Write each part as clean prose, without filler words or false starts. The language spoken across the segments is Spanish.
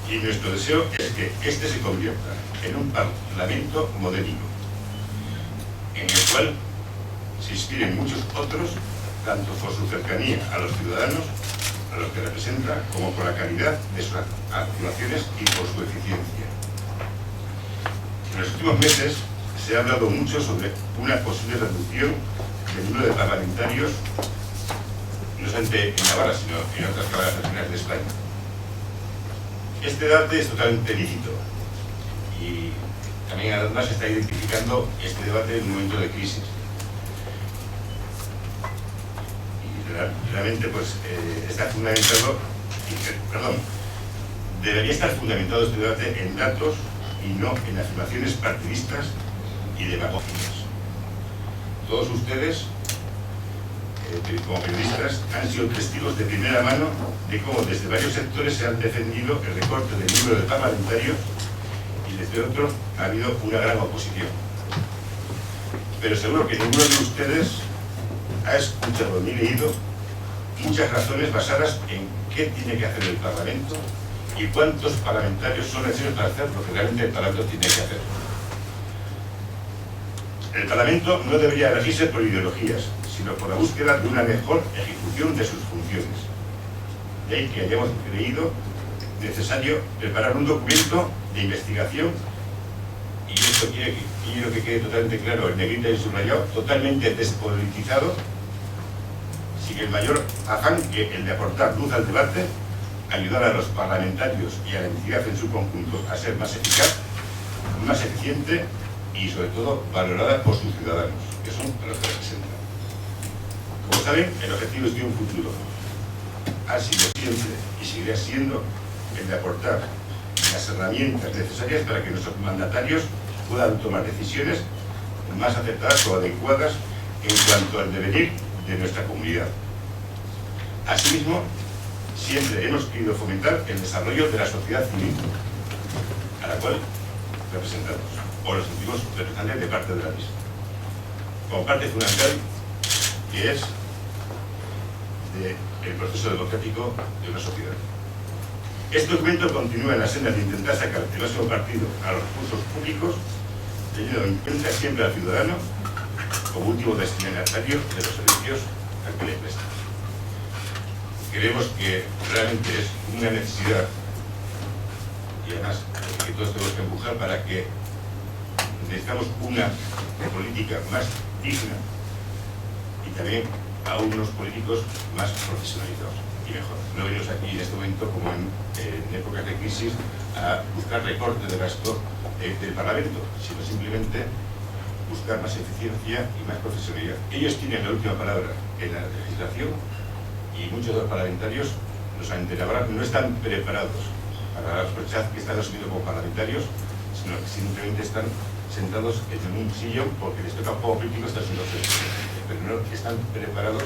Y nuestro deseo es que este se convierta en un parlamento modélico, en el cual se inspiren muchos otros, tanto por su cercanía a los ciudadanos, a los que representa, como por la calidad de sus actuaciones y por su eficiencia. En los últimos meses se ha hablado mucho sobre una posible reducción del número de parlamentarios, no solamente en Navarra, sino en otras cámaras regionales de España. Este debate es totalmente lícito y también además se está identificando este debate en un momento de crisis. Y realmente pues está fundamentado, debería estar fundamentado este debate en datos y no en afirmaciones partidistas y demagógicas. Todos ustedes, como periodistas, han sido testigos de primera mano de cómo desde varios sectores se han defendido el recorte del número de parlamentarios y desde otro ha habido una gran oposición. Pero seguro que ninguno de ustedes ha escuchado ni leído muchas razones basadas en qué tiene que hacer el Parlamento y cuántos parlamentarios son necesarios para hacer lo que realmente el Parlamento tiene que hacer. El Parlamento no debería regirse por ideologías, sino por la búsqueda de una mejor ejecución de sus funciones. De ahí que hayamos creído necesario preparar un documento de investigación, y esto quiero que quede totalmente claro, en negrita y subrayado, totalmente despolitizado, sin el mayor afán que el de aportar luz al debate, ayudar a los parlamentarios y a la entidad en su conjunto a ser más eficaz, más eficiente y sobre todo valorada por sus ciudadanos, que son los que representan. Como saben, el objetivo es de un futuro. Ha sido siempre y seguirá siendo el de aportar las herramientas necesarias para que nuestros mandatarios puedan tomar decisiones más acertadas o adecuadas en cuanto al devenir de nuestra comunidad. Asimismo, siempre hemos querido fomentar el desarrollo de la sociedad civil, a la cual representamos, o los sentimos representantes de parte de la misma, como parte fundamental que es del proceso democrático de una sociedad. Este documento continúa en la senda de intentar sacar el máximo partido a los recursos públicos, teniendo en cuenta siempre al ciudadano como último destinatario de los servicios al que le prestan. Creemos que realmente es una necesidad, y además que todos tenemos que empujar para que necesitamos una política más digna y también a unos políticos más profesionalizados y mejor. No venimos aquí en este momento, como en épocas de crisis, a buscar recorte de gasto del Parlamento, sino simplemente buscar más eficiencia y más profesionalidad. Ellos tienen la última palabra en la legislación y muchos de los parlamentarios no están preparados para la responsabilidad que están asumiendo como parlamentarios, sino que simplemente están sentados en un sillón porque les toca un juego político, están siendo pero no están preparados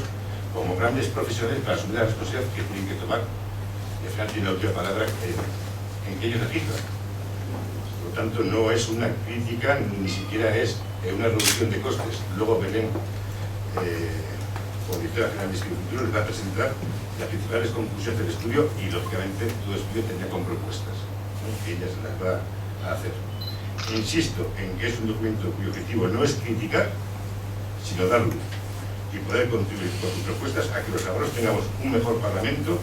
como grandes profesionales para asumir la responsabilidad que tienen que tomar y al final tienen la última palabra en que ellos legislan. Por lo tanto, no es una crítica, ni siquiera es una reducción de costes. Luego Belén, como directora general de Instituto Futuro, les va a presentar las principales conclusiones del estudio y, lógicamente, todo estudio tendrá con propuestas, ¿no?, que ella se las va a hacer. Insisto en que es un documento cuyo objetivo no es criticar, sino dar luz y poder contribuir con sus propuestas a que los navarros tengamos un mejor Parlamento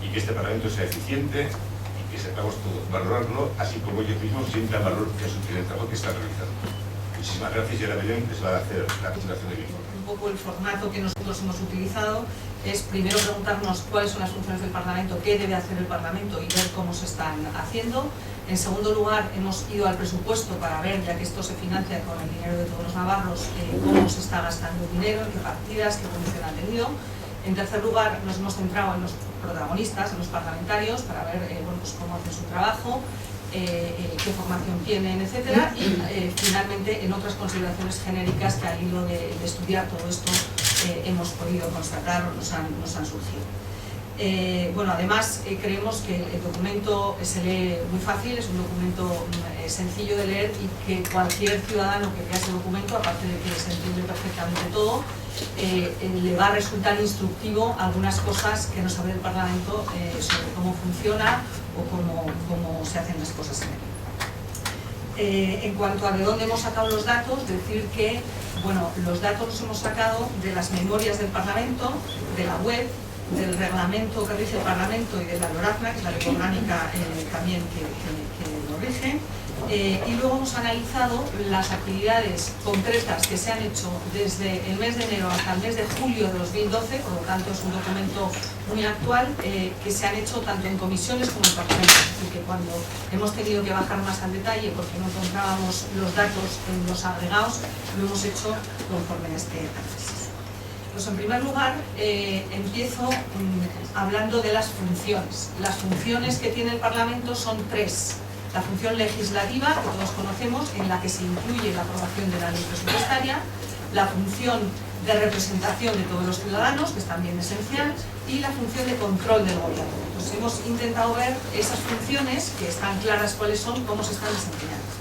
y que este Parlamento sea eficiente y que sepamos todos valorarlo, así como ellos mismos sientan valor en el trabajo que están realizando. Muchísimas gracias y ahora Belén les va a hacer la presentación del mismo. Un poco el formato que nosotros hemos utilizado es primero preguntarnos cuáles son las funciones del Parlamento, qué debe hacer el Parlamento y ver cómo se están haciendo. En segundo lugar, hemos ido al presupuesto para ver, ya que esto se financia con el dinero de todos los navarros, cómo se está gastando el dinero, en qué partidas, qué evolución ha tenido. En tercer lugar, nos hemos centrado en los protagonistas, en los parlamentarios, para ver pues cómo hacen su trabajo, qué formación tienen, etc. Y finalmente en otras consideraciones genéricas que al hilo de estudiar todo esto hemos podido constatar o nos han surgido. Bueno, además creemos que el documento se lee muy fácil, es un documento sencillo de leer y que cualquier ciudadano que vea ese documento, aparte de que se entiende perfectamente todo, le va a resultar instructivo algunas cosas que no sabe del Parlamento sobre cómo funciona o cómo se hacen las cosas en él. En cuanto a de dónde hemos sacado los datos, decir que los datos los hemos sacado de las memorias del Parlamento, de la web, del reglamento que rige el Parlamento y de la LORACNA, que es la ley orgánica también que lo rige, y luego hemos analizado las actividades concretas que se han hecho desde el mes de enero hasta el mes de julio de 2012, por lo tanto es un documento muy actual, que se han hecho tanto en comisiones como en Parlamento, así que cuando hemos tenido que bajar más al detalle porque no encontrábamos los datos en los agregados, lo hemos hecho conforme a este análisis. Pues en primer lugar, empiezo hablando de las funciones. Las funciones que tiene el Parlamento son tres. La función legislativa, que todos conocemos, en la que se incluye la aprobación de la ley presupuestaria, la función de representación de todos los ciudadanos, que es también esencial, y la función de control del gobierno. Entonces hemos intentado ver esas funciones, que están claras cuáles son, cómo se están desempeñando.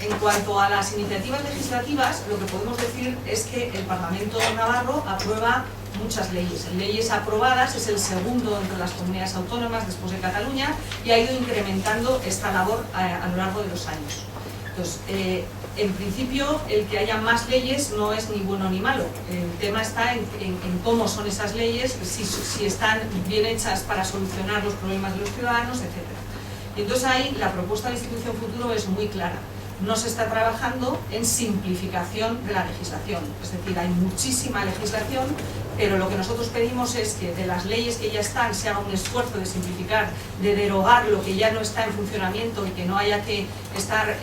En cuanto a las iniciativas legislativas, lo que podemos decir es que el Parlamento navarro aprueba muchas leyes. Leyes aprobadas es el segundo entre las comunidades autónomas después de Cataluña y ha ido incrementando esta labor a lo largo de los años. Entonces, en principio, el que haya más leyes no es ni bueno ni malo. El tema está en cómo son esas leyes, si están bien hechas para solucionar los problemas de los ciudadanos, etc. Y entonces ahí la propuesta de Institución Futuro es muy clara. No se está trabajando en simplificación de la legislación, es decir, hay muchísima legislación, pero lo que nosotros pedimos es que de las leyes que ya están se haga un esfuerzo de simplificar, de derogar lo que ya no está en funcionamiento y que no haya que estar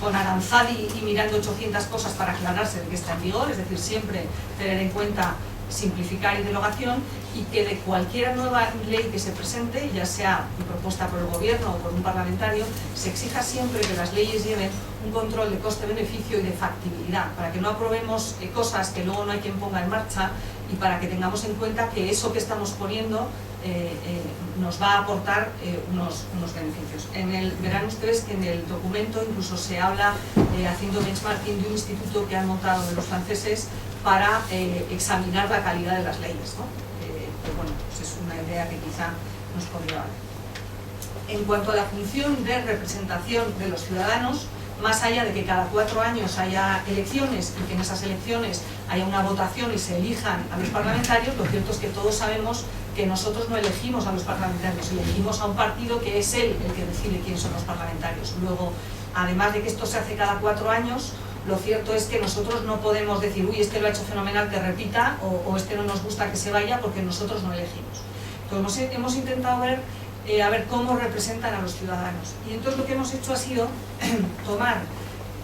con aranzadi y mirando 800 cosas para aclararse de que está en vigor, es decir, siempre tener en cuenta simplificar y derogación, y que de cualquier nueva ley que se presente, ya sea propuesta por el gobierno o por un parlamentario, se exija siempre que las leyes lleven un control de coste-beneficio y de factibilidad, para que no aprobemos cosas que luego no hay quien ponga en marcha y para que tengamos en cuenta que eso que estamos poniendo nos va a aportar unos beneficios. Verán ustedes que en el documento incluso se habla, haciendo benchmarking, de un instituto que han montado de los franceses para examinar la calidad de las leyes, ¿no? Pero bueno, pues es una idea que quizá nos podría valer. En cuanto a la función de representación de los ciudadanos, más allá de que cada 4 años haya elecciones y que en esas elecciones haya una votación y se elijan a los parlamentarios, lo cierto es que todos sabemos que nosotros no elegimos a los parlamentarios, elegimos a un partido que es él el que decide quiénes son los parlamentarios. Luego, además de que esto se hace cada 4 años, lo cierto es que nosotros no podemos decir, uy, este lo ha hecho fenomenal, que repita, o este no nos gusta que se vaya, porque nosotros no elegimos. Entonces hemos intentado ver a ver cómo representan a los ciudadanos. Y entonces lo que hemos hecho ha sido tomar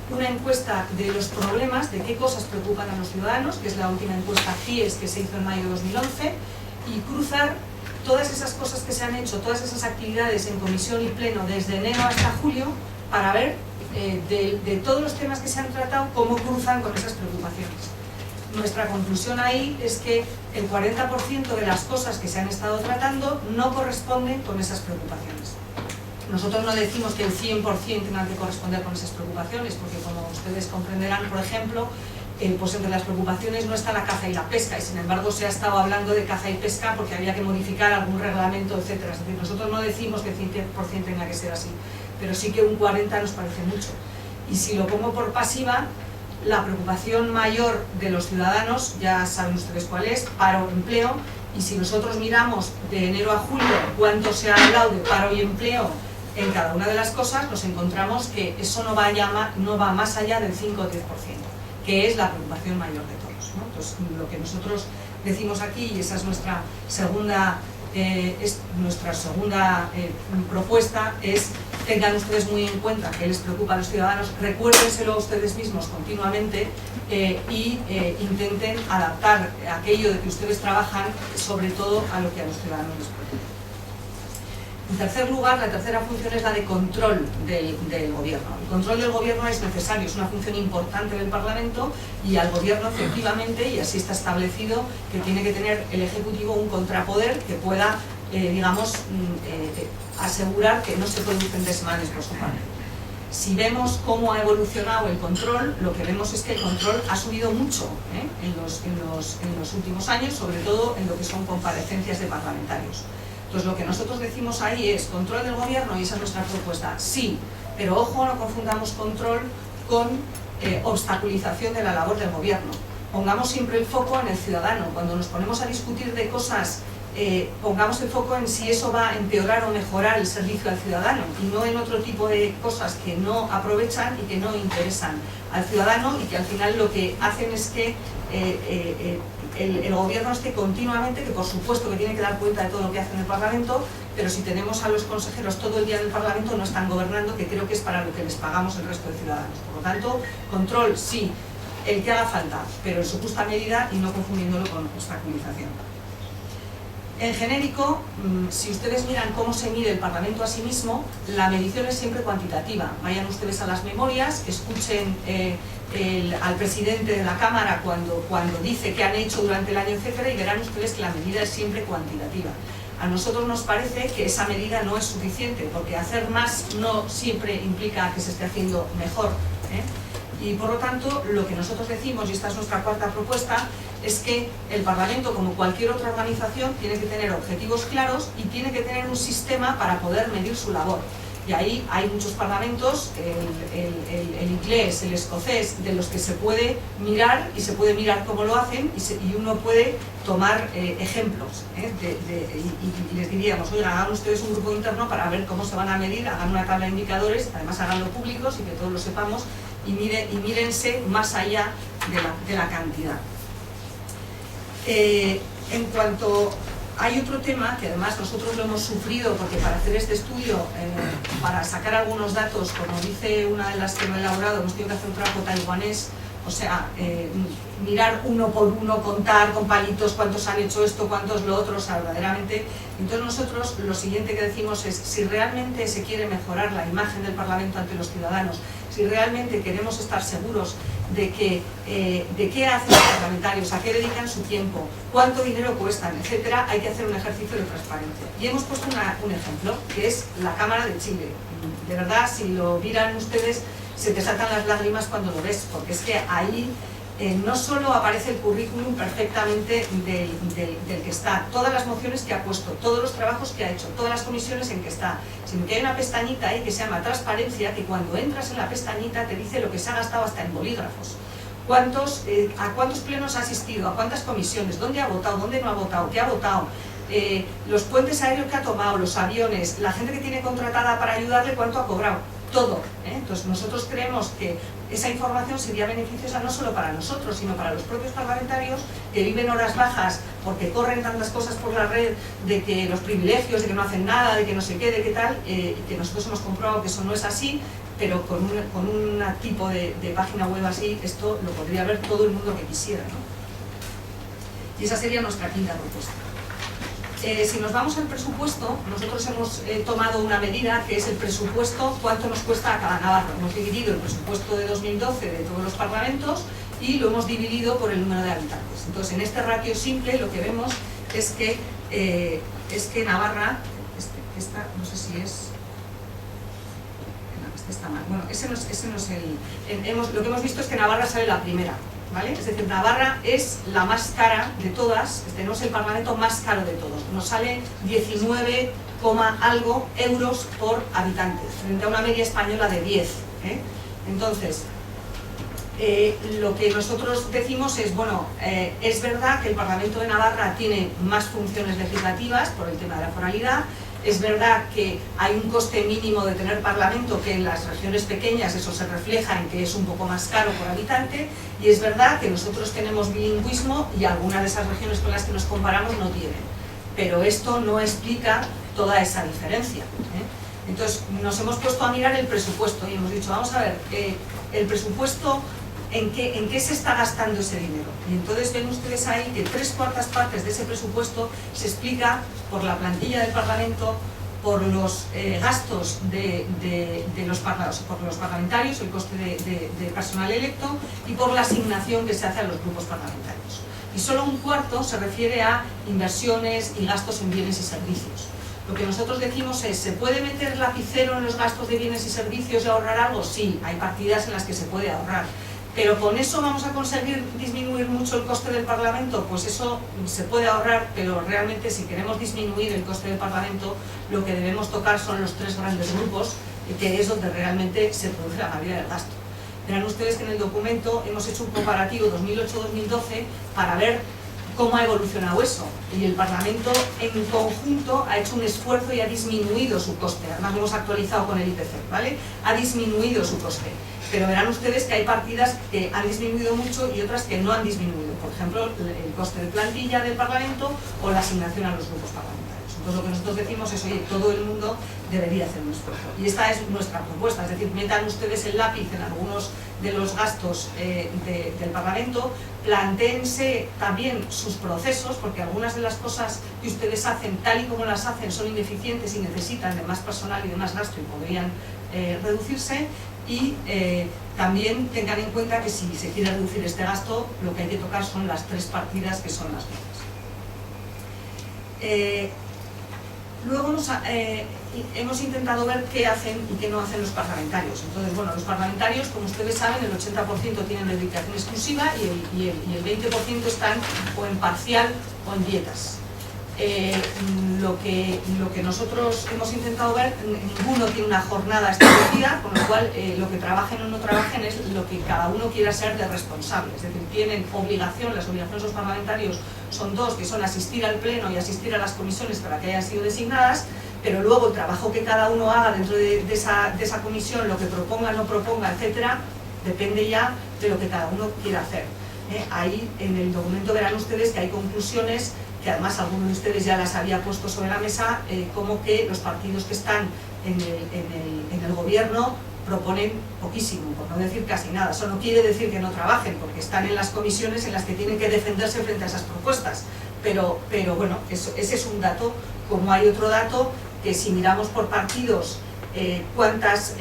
una encuesta de los problemas, de qué cosas preocupan a los ciudadanos, que es la última encuesta CIES que se hizo en mayo de 2011, y cruzar todas esas cosas que se han hecho, todas esas actividades en comisión y pleno desde enero hasta julio, para ver de todos los temas que se han tratado, cómo cruzan con esas preocupaciones. Nuestra conclusión ahí es que el 40% de las cosas que se han estado tratando no corresponden con esas preocupaciones. Nosotros no decimos que el 100% tengan que corresponder con esas preocupaciones, porque como ustedes comprenderán, por ejemplo, pues entre las preocupaciones no está la caza y la pesca, y sin embargo se ha estado hablando de caza y pesca porque había que modificar algún reglamento, etc. Es decir, nosotros no decimos que el 100% tenga que ser así, pero sí que un 40% nos parece mucho. Y si lo pongo por pasiva, la preocupación mayor de los ciudadanos, ya saben ustedes cuál es, paro o empleo, y si nosotros miramos de enero a julio cuánto se ha hablado de paro y empleo en cada una de las cosas, nos encontramos que eso no va más allá del 5 o 10%, que es la preocupación mayor de todos, ¿no? Entonces, lo que nosotros decimos aquí, y esa es nuestra segunda propuesta, es: tengan ustedes muy en cuenta que les preocupa a los ciudadanos, recuérdenselo a ustedes mismos continuamente y intenten adaptar aquello de que ustedes trabajan, sobre todo a lo que a los ciudadanos les preocupa. En tercer lugar, la tercera función es la de control del gobierno. El control del gobierno es necesario, es una función importante del Parlamento, y al gobierno efectivamente, y así está establecido, que tiene que tener el Ejecutivo un contrapoder que pueda, asegurar que no se producen desmanes por su parte. Si vemos cómo ha evolucionado el control, lo que vemos es que el control ha subido mucho en los últimos años, sobre todo en lo que son comparecencias de parlamentarios. Entonces lo que nosotros decimos ahí es control del gobierno, y esa es nuestra propuesta, sí, pero ojo, no confundamos control con obstaculización de la labor del gobierno. Pongamos siempre el foco en el ciudadano. Cuando nos ponemos a discutir de cosas, pongamos el foco en si eso va a empeorar o mejorar el servicio al ciudadano, y no en otro tipo de cosas que no aprovechan y que no interesan al ciudadano, y que al final lo que hacen es que el gobierno esté continuamente, que por supuesto que tiene que dar cuenta de todo lo que hace en el Parlamento, pero si tenemos a los consejeros todo el día en el Parlamento no están gobernando, que creo que es para lo que les pagamos el resto de ciudadanos. Por lo tanto, control sí, el que haga falta, pero en su justa medida y no confundiéndolo con obstaculización. En genérico, si ustedes miran cómo se mide el Parlamento a sí mismo, la medición es siempre cuantitativa. Vayan ustedes a las memorias, escuchen al presidente de la Cámara cuando dice qué han hecho durante el año, etcétera, y verán ustedes que la medida es siempre cuantitativa. A nosotros nos parece que esa medida no es suficiente, porque hacer más no siempre implica que se esté haciendo mejor, Y por lo tanto, lo que nosotros decimos, y esta es nuestra cuarta propuesta, es que el Parlamento, como cualquier otra organización, tiene que tener objetivos claros y tiene que tener un sistema para poder medir su labor. Y ahí hay muchos parlamentos, el inglés, el escocés, de los que se puede mirar, y se puede mirar cómo lo hacen, y uno puede tomar ejemplos. Y les diríamos, oigan, hagan ustedes un grupo interno para ver cómo se van a medir, hagan una tabla de indicadores, además háganlo públicos y que todos lo sepamos, y mírense más allá de la cantidad. En cuanto... Hay otro tema que además nosotros lo hemos sufrido, porque para hacer este estudio, para sacar algunos datos, como dice una de las que lo he elaborado, hemos tenido que hacer un trabajo taiwanés, o sea, mirar uno por uno, contar con palitos cuántos han hecho esto, cuántos lo otro, o sea, verdaderamente. Entonces nosotros lo siguiente que decimos es, si realmente se quiere mejorar la imagen del Parlamento ante los ciudadanos, si realmente queremos estar seguros de qué hacen los parlamentarios, a qué dedican su tiempo, cuánto dinero cuestan, etcétera, hay que hacer un ejercicio de transparencia. Y hemos puesto un ejemplo, que es la Cámara de Chile. De verdad, si lo miran ustedes, se te saltan las lágrimas cuando lo ves, porque es que ahí no solo aparece el currículum perfectamente del que está, todas las mociones que ha puesto, todos los trabajos que ha hecho, todas las comisiones en que está, sino que hay una pestañita ahí que se llama transparencia, que cuando entras en la pestañita te dice lo que se ha gastado hasta en bolígrafos, a cuántos plenos ha asistido, a cuántas comisiones, dónde ha votado, dónde no ha votado, qué ha votado, los puentes aéreos que ha tomado, los aviones, la gente que tiene contratada para ayudarle, cuánto ha cobrado, todo. Entonces nosotros creemos que esa información sería beneficiosa no solo para nosotros, sino para los propios parlamentarios que viven horas bajas porque corren tantas cosas por la red, de que los privilegios, de que no hacen nada, de que no sé qué, de qué tal, y que nosotros hemos comprobado que eso no es así, pero con un tipo de página web así, esto lo podría ver todo el mundo que quisiera, ¿no? Y esa sería nuestra quinta propuesta. Si nos vamos al presupuesto, nosotros hemos tomado una medida que es el presupuesto, cuánto nos cuesta a cada navarro. Hemos dividido el presupuesto de 2012 de todos los parlamentos y lo hemos dividido por el número de habitantes. Entonces, en este ratio simple lo que vemos es que Navarra, esta no sé si es... No, este está mal. Bueno, ese no es el... Lo que hemos visto es que Navarra sale la primera, ¿vale? Es decir, Navarra es la más cara de todas, tenemos el Parlamento más caro de todos, nos sale 19, algo euros por habitante, frente a una media española de 10. Entonces, lo que nosotros decimos es, bueno, es verdad que el Parlamento de Navarra tiene más funciones legislativas por el tema de la foralidad. Es verdad que hay un coste mínimo de tener parlamento, que en las regiones pequeñas eso se refleja en que es un poco más caro por habitante, y es verdad que nosotros tenemos bilingüismo y algunas de esas regiones con las que nos comparamos no tienen. Pero esto no explica toda esa diferencia. Entonces nos hemos puesto a mirar el presupuesto y hemos dicho, vamos a ver, el presupuesto, ¿en qué se está gastando ese dinero? Y entonces ven ustedes ahí que 3/4 partes de ese presupuesto se explica por la plantilla del Parlamento, por los gastos de los parlamentarios, el coste de personal electo, y por la asignación que se hace a los grupos parlamentarios. Y solo 1/4 se refiere a inversiones y gastos en bienes y servicios. Lo que nosotros decimos es, ¿se puede meter lapicero en los gastos de bienes y servicios y ahorrar algo? Sí, hay partidas en las que se puede ahorrar. ¿Pero con eso vamos a conseguir disminuir mucho el coste del Parlamento? Pues eso se puede ahorrar, pero realmente si queremos disminuir el coste del Parlamento, lo que debemos tocar son los 3 grandes grupos, que es donde realmente se produce la mayoría del gasto. Verán ustedes que en el documento hemos hecho un comparativo 2008-2012 para ver cómo ha evolucionado eso, y el Parlamento en conjunto ha hecho un esfuerzo y ha disminuido su coste. Además lo hemos actualizado con el IPC, ¿vale? Ha disminuido su coste, pero verán ustedes que hay partidas que han disminuido mucho y otras que no han disminuido, por ejemplo el coste de plantilla del Parlamento o la asignación a los grupos parlamentarios. Entonces lo que nosotros decimos es, oye, todo el mundo debería hacer un esfuerzo, y esta es nuestra propuesta, es decir, metan ustedes el lápiz en algunos de los gastos del Parlamento, plantéense también sus procesos, porque algunas de las cosas que ustedes hacen, tal y como las hacen, son ineficientes y necesitan de más personal y de más gasto y podrían reducirse, y también tengan en cuenta que si se quiere reducir este gasto, lo que hay que tocar son las 3 partidas que son las mismas. Luego hemos intentado ver qué hacen y qué no hacen los parlamentarios. Entonces, bueno, los parlamentarios, como ustedes saben, el 80% tienen dedicación exclusiva y el 20% están o en parcial o en dietas. Lo que nosotros hemos intentado ver, ninguno tiene una jornada establecida, con lo cual lo que trabajen o no trabajen es lo que cada uno quiera ser de responsable. Es decir, tienen obligación, las obligaciones de los parlamentarios son 2, que son asistir al pleno y asistir a las comisiones para que hayan sido designadas, pero luego el trabajo que cada uno haga dentro de esa comisión, lo que proponga, no proponga, etcétera, depende ya de lo que cada uno quiera hacer. Ahí en el documento verán ustedes que hay conclusiones que además alguno de ustedes ya las había puesto sobre la mesa, como que los partidos que están en el gobierno proponen poquísimo, por no decir casi nada. Eso no quiere decir que no trabajen, porque están en las comisiones en las que tienen que defenderse frente a esas propuestas, pero bueno, ese es un dato, como hay otro dato que si miramos por partidos cuántas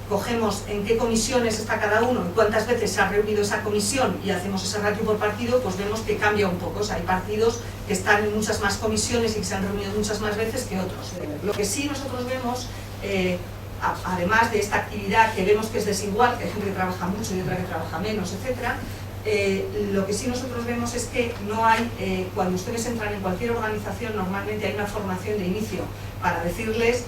cogemos en qué comisiones está cada uno y cuántas veces se ha reunido esa comisión y hacemos ese ratio por partido, pues vemos que cambia un poco. O sea, hay partidos que están en muchas más comisiones y que se han reunido muchas más veces que otros. Lo que sí nosotros vemos, además de esta actividad que vemos que es desigual, que hay gente que trabaja mucho y otra que trabaja menos, etcétera, lo que sí nosotros vemos es que no hay, cuando ustedes entran en cualquier organización, normalmente hay una formación de inicio para decirles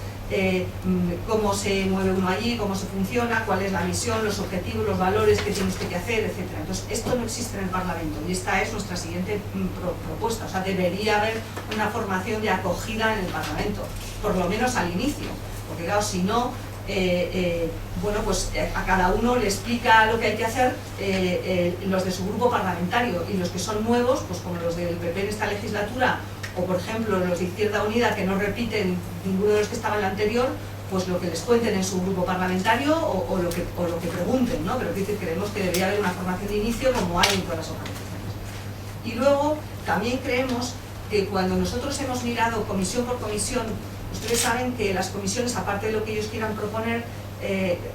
cómo se mueve uno allí, cómo se funciona, cuál es la misión, los objetivos, los valores que tiene usted que hacer, etc. Entonces, esto no existe en el Parlamento y esta es nuestra siguiente propuesta. O sea, debería haber una formación de acogida en el Parlamento, por lo menos al inicio, porque claro, si no, bueno, pues a cada uno le explica lo que hay que hacer los de su grupo parlamentario, y los que son nuevos, pues como los del PP en esta legislatura, o por ejemplo los de Izquierda Unida, que no repiten ninguno de los que estaba en la anterior, pues lo que les cuenten en su grupo parlamentario o lo que pregunten, ¿no? Pero creemos que debería haber una formación de inicio como hay en todas las organizaciones. Y luego también creemos que cuando nosotros hemos mirado comisión por comisión, ustedes saben que las comisiones, aparte de lo que ellos quieran proponer,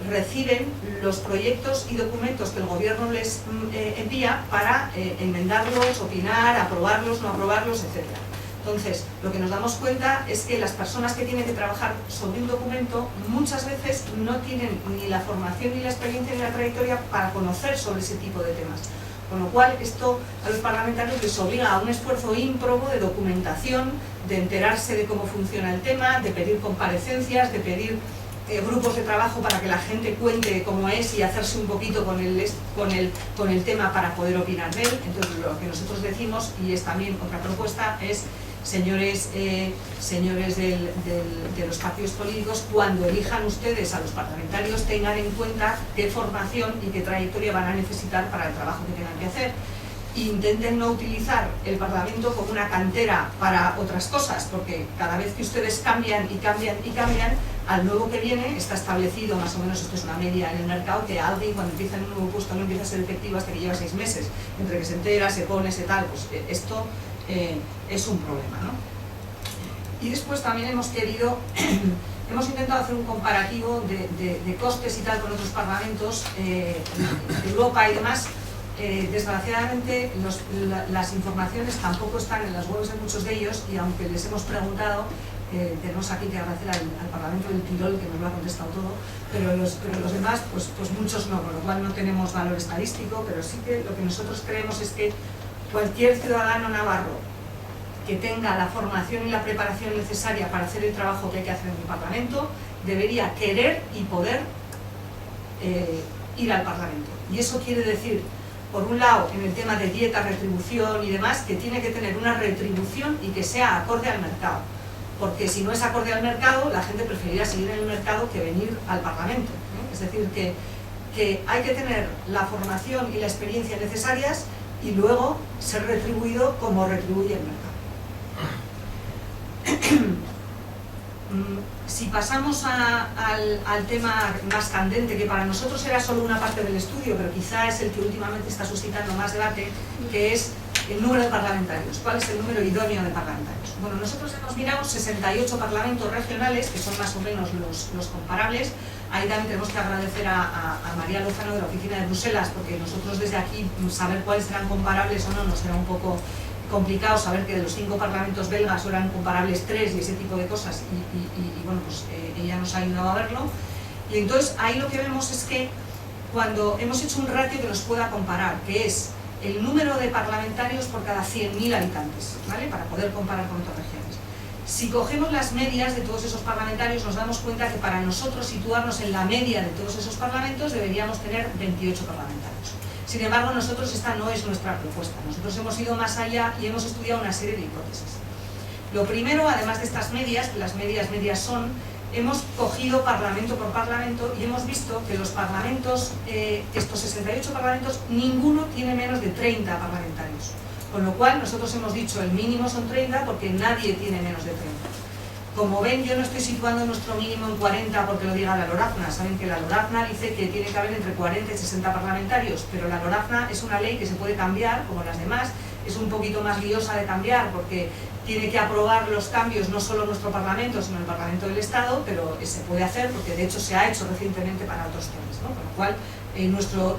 reciben los proyectos y documentos que el gobierno les envía para enmendarlos, opinar, aprobarlos, no aprobarlos, etc. Entonces, lo que nos damos cuenta es que las personas que tienen que trabajar sobre un documento muchas veces no tienen ni la formación, ni la experiencia, ni la trayectoria para conocer sobre ese tipo de temas. Con lo cual, esto a los parlamentarios les obliga a un esfuerzo ímprobo de documentación, de enterarse de cómo funciona el tema, de pedir comparecencias, de pedir grupos de trabajo para que la gente cuente cómo es y hacerse un poquito con el tema para poder opinar de él. Entonces, lo que nosotros decimos, y es también otra propuesta, es señores de los partidos políticos, cuando elijan ustedes a los parlamentarios, tengan en cuenta qué formación y qué trayectoria van a necesitar para el trabajo que tengan que hacer. Intenten no utilizar el Parlamento como una cantera para otras cosas, porque cada vez que ustedes cambian y cambian y cambian, al nuevo que viene está establecido, más o menos esto es una media en el mercado, que alguien cuando empieza en un nuevo puesto no empieza a ser efectivo hasta que lleva 6 meses, entre que se entera, se pone, se tal, pues esto es un problema, ¿no? Y después también hemos querido, hemos intentado hacer un comparativo de costes y tal con otros parlamentos de Europa y demás. Desgraciadamente las informaciones tampoco están en las webs de muchos de ellos, y aunque les hemos preguntado, tenemos aquí que agradecer al Parlamento del Tirol, que nos lo ha contestado todo, pero los demás, pues muchos no, con lo cual no tenemos valor estadístico, pero sí que lo que nosotros creemos es que cualquier ciudadano navarro que tenga la formación y la preparación necesaria para hacer el trabajo que hay que hacer en el Parlamento, debería querer y poder ir al Parlamento. Y eso quiere decir, por un lado, en el tema de dieta, retribución y demás, que tiene que tener una retribución y que sea acorde al mercado. Porque si no es acorde al mercado, la gente preferiría seguir en el mercado que venir al Parlamento, ¿eh? Es decir, que hay que tener la formación y la experiencia necesarias y luego ser retribuido como retribuye el mercado. Si pasamos al tema más candente, que para nosotros era solo una parte del estudio, pero quizá es el que últimamente está suscitando más debate, que es el número de parlamentarios. ¿Cuál es el número idóneo de parlamentarios? Bueno, nosotros hemos mirado 68 parlamentos regionales, que son más o menos los comparables. Ahí también tenemos que agradecer a María Lozano de la oficina de Bruselas, porque nosotros desde aquí saber cuáles eran comparables o no nos era un poco complicado, saber que de los 5 parlamentos belgas eran comparables 3 y ese tipo de cosas, y bueno, pues ella nos ha ayudado a verlo. Y entonces ahí lo que vemos es que cuando hemos hecho un ratio que nos pueda comparar, que es el número de parlamentarios por cada 100.000 habitantes, ¿vale? Para poder comparar con otras regiones. Si cogemos las medias de todos esos parlamentarios, nos damos cuenta que para nosotros situarnos en la media de todos esos parlamentos deberíamos tener 28 parlamentarios. Sin embargo, nosotros esta no es nuestra propuesta. Nosotros hemos ido más allá y hemos estudiado una serie de hipótesis. Lo primero, además de estas medias, que las medias son, hemos cogido parlamento por parlamento y hemos visto que los parlamentos, estos 68 parlamentos, ninguno tiene menos de 30 parlamentarios. Con lo cual, nosotros hemos dicho el mínimo son 30 porque nadie tiene menos de 30. Como ven, yo no estoy situando nuestro mínimo en 40 porque lo diga la LORAFNA. Saben que la LORAFNA dice que tiene que haber entre 40 y 60 parlamentarios, pero la LORAFNA es una ley que se puede cambiar, como las demás, es un poquito más liosa de cambiar porque tiene que aprobar los cambios no solo nuestro Parlamento, sino el Parlamento del Estado, pero se puede hacer porque de hecho se ha hecho recientemente para otros temas, ¿no? Con lo cual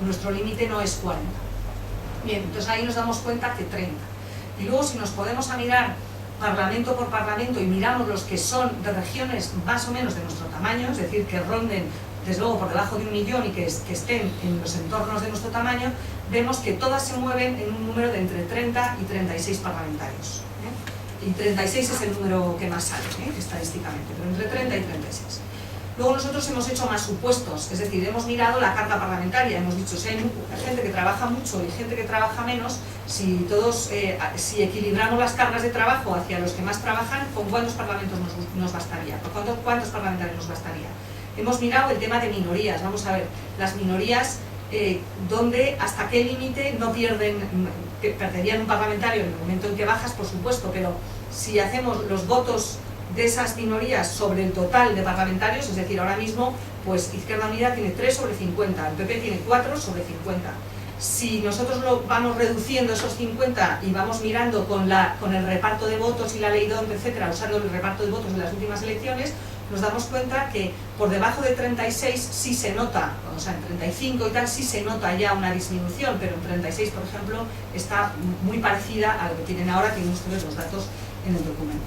nuestro límite no es 40. Bien, entonces ahí nos damos cuenta que 30. Y luego si nos podemos a mirar parlamento por parlamento y miramos los que son de regiones más o menos de nuestro tamaño, es decir, que ronden desde luego por debajo de 1 millón y que estén en los entornos de nuestro tamaño, vemos que todas se mueven en un número de entre 30 y 36 parlamentarios. Y 36 es el número que más sale, estadísticamente, pero entre 30 y 36. Luego nosotros hemos hecho más supuestos, es decir, hemos mirado la carga parlamentaria, hemos dicho si hay gente que trabaja mucho y gente que trabaja menos, si equilibramos las cargas de trabajo hacia los que más trabajan, ¿con cuántos parlamentos nos bastaría? ¿Con cuántos parlamentarios nos bastaría? Hemos mirado el tema de minorías, vamos a ver, las minorías, hasta qué límite no perderían un parlamentario en el momento en que bajas, por supuesto, pero si hacemos los votos de esas minorías sobre el total de parlamentarios, es decir, ahora mismo, pues Izquierda Unida tiene 3 sobre 50, el PP tiene 4 sobre 50. Si nosotros lo vamos reduciendo esos 50 y vamos mirando con el reparto de votos y la ley DONT, etcétera, usando el reparto de votos de las últimas elecciones, nos damos cuenta que por debajo de 36 sí se nota, o sea, en 35 y tal sí se nota ya una disminución, pero en 36, por ejemplo, está muy parecida a lo que tienen ahora, tienen ustedes los datos en el documento.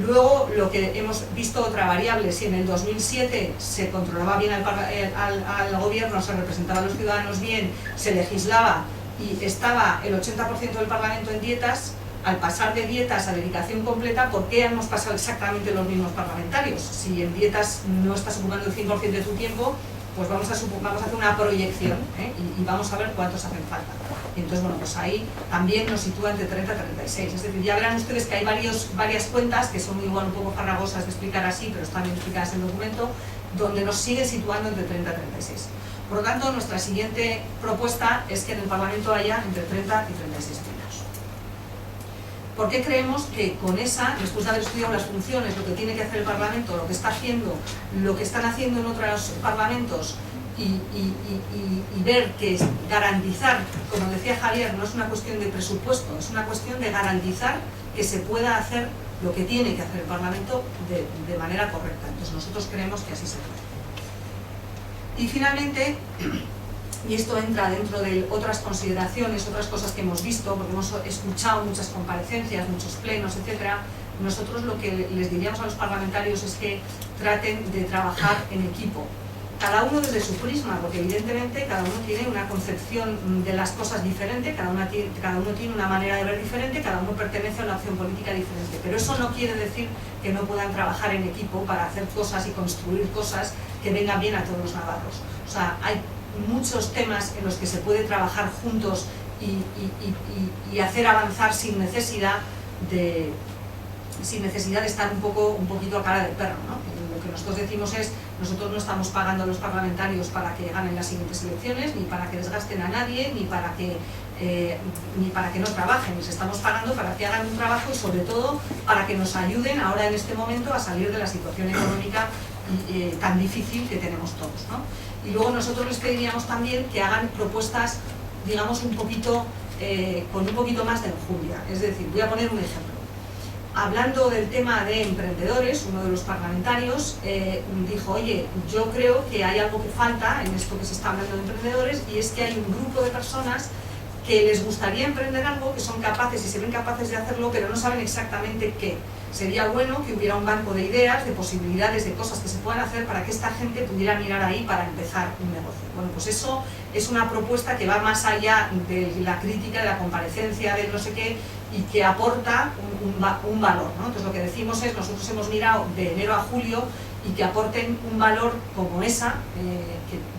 Luego, lo que hemos visto otra variable, si en el 2007 se controlaba bien al gobierno, se representaba a los ciudadanos bien, se legislaba y estaba el 80% del Parlamento en dietas, al pasar de dietas a dedicación completa, ¿por qué hemos pasado exactamente los mismos parlamentarios? Si en dietas no estás ocupando el 100% de tu tiempo, pues vamos a hacer una proyección y vamos a ver cuántos hacen falta. Y entonces, bueno, pues ahí también nos sitúa entre 30 y 36. Es decir, ya verán ustedes que hay varias cuentas que son igual un poco farragosas de explicar así, pero están bien explicadas en el documento, donde nos sigue situando entre 30 y 36. Por lo tanto, nuestra siguiente propuesta es que en el Parlamento haya entre 30 y 36 miembros. ¿Por qué creemos que con esa, después de haber estudiado las funciones, lo que tiene que hacer el Parlamento, lo que está haciendo, lo que están haciendo en otros parlamentos y ver que garantizar, como decía Javier, no es una cuestión de presupuesto, es una cuestión de garantizar que se pueda hacer lo que tiene que hacer el Parlamento de manera correcta? Entonces nosotros creemos que así se puede. Y finalmente, y esto entra dentro de otras consideraciones, otras cosas que hemos visto, porque hemos escuchado muchas comparecencias, muchos plenos, etcétera, nosotros lo que les diríamos a los parlamentarios es que traten de trabajar en equipo, cada uno desde su prisma, porque evidentemente cada uno tiene una concepción de las cosas diferente, cada uno tiene una manera de ver diferente, cada uno pertenece a una opción política diferente, pero eso no quiere decir que no puedan trabajar en equipo para hacer cosas y construir cosas que vengan bien a todos los navarros. O sea, hay muchos temas en los que se puede trabajar juntos y hacer avanzar sin necesidad de estar un poquito a cara de perro, ¿no? Lo que nosotros decimos es, nosotros no estamos pagando a los parlamentarios para que ganen las siguientes elecciones, ni para que desgasten a nadie, ni para que no trabajen, les estamos pagando para que hagan un trabajo y sobre todo para que nos ayuden ahora en este momento a salir de la situación económica tan difícil que tenemos todos, ¿no? Y luego nosotros les pediríamos también que hagan propuestas, digamos, con un poquito más de enjundia. Es decir, voy a poner un ejemplo. Hablando del tema de emprendedores, uno de los parlamentarios dijo, oye, yo creo que hay algo que falta en esto que se está hablando de emprendedores, y es que hay un grupo de personas que les gustaría emprender algo, que son capaces y se ven capaces de hacerlo, pero no saben exactamente qué. Sería bueno que hubiera un banco de ideas, de posibilidades, de cosas que se puedan hacer para que esta gente pudiera mirar ahí para empezar un negocio. Bueno, pues eso es una propuesta que va más allá de la crítica, de la comparecencia, del no sé qué, y que aporta un valor, ¿no? Entonces lo que decimos es, nosotros hemos mirado de enero a julio y que aporten un valor como esa,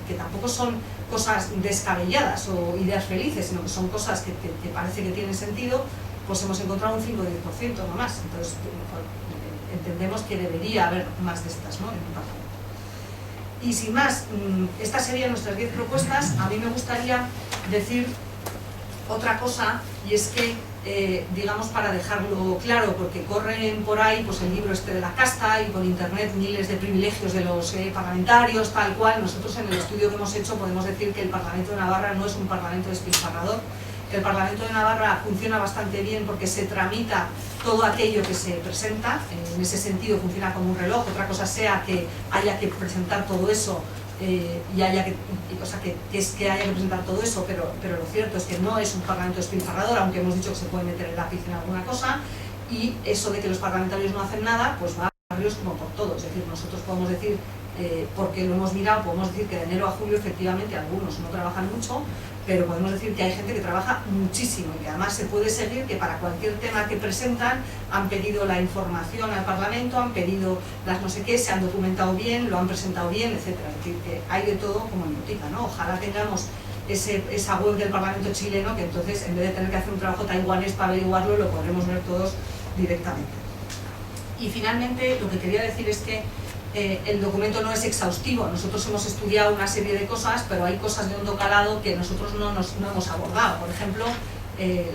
que tampoco son cosas descabelladas o ideas felices, sino que son cosas que parece que tienen sentido, pues hemos encontrado un 5 o 10% no más. Entonces entendemos que debería haber más de estas, ¿no?, en un parlamento. Y sin más, estas serían nuestras 10 propuestas. A mí me gustaría decir otra cosa, y es que, digamos, para dejarlo claro, porque corren por ahí pues el libro este de la casta y por internet miles de privilegios de los parlamentarios, tal cual. Nosotros en el estudio que hemos hecho podemos decir que el Parlamento de Navarra no es un parlamento despilfarrador. El Parlamento de Navarra funciona bastante bien porque se tramita todo aquello que se presenta, en ese sentido funciona como un reloj. Otra cosa sea que haya que presentar todo eso haya que presentar todo eso, pero lo cierto es que no es un parlamento despilfarrador, aunque hemos dicho que se puede meter el lápiz en alguna cosa, y eso de que los parlamentarios no hacen nada, pues va a barrios como por todo. Es decir, nosotros podemos decir, porque lo hemos mirado, podemos decir que de enero a julio efectivamente algunos no trabajan mucho, pero podemos decir que hay gente que trabaja muchísimo y que además se puede seguir que para cualquier tema que presentan han pedido la información al Parlamento, han pedido las no sé qué, se han documentado bien, lo han presentado bien, etc. Es decir, que hay de todo como en botica, ¿no? Ojalá tengamos esa web del Parlamento chileno, que entonces en vez de tener que hacer un trabajo taiwanés para averiguarlo, lo podremos ver todos directamente. Y finalmente lo que quería decir es que el documento no es exhaustivo. Nosotros hemos estudiado una serie de cosas, pero hay cosas de hondo calado que nosotros no hemos abordado. Por ejemplo,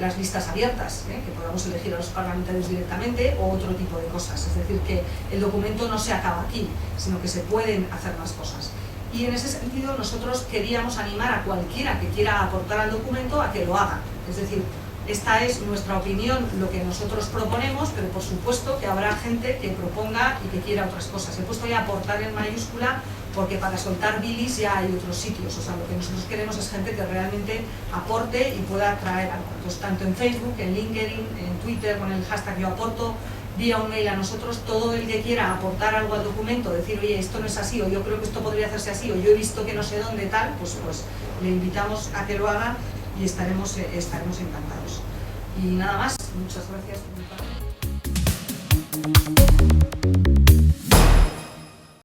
las listas abiertas, que podamos elegir a los parlamentarios directamente, o otro tipo de cosas. Es decir, que el documento no se acaba aquí, sino que se pueden hacer más cosas. Y en ese sentido nosotros queríamos animar a cualquiera que quiera aportar al documento a que lo haga. Es decir, esta es nuestra opinión, lo que nosotros proponemos, pero por supuesto que habrá gente que proponga y que quiera otras cosas. He puesto ya aportar en mayúscula porque para soltar bilis ya hay otros sitios. O sea, lo que nosotros queremos es gente que realmente aporte y pueda traer algo. Entonces, tanto en Facebook, en LinkedIn, en Twitter, con el hashtag yo aporto, vía un mail a nosotros, todo el que quiera aportar algo al documento, decir, oye, esto no es así, o yo creo que esto podría hacerse así, o yo he visto que no sé dónde tal, pues le invitamos a que lo haga y estaremos encantados. Y nada más, muchas gracias por mi parte.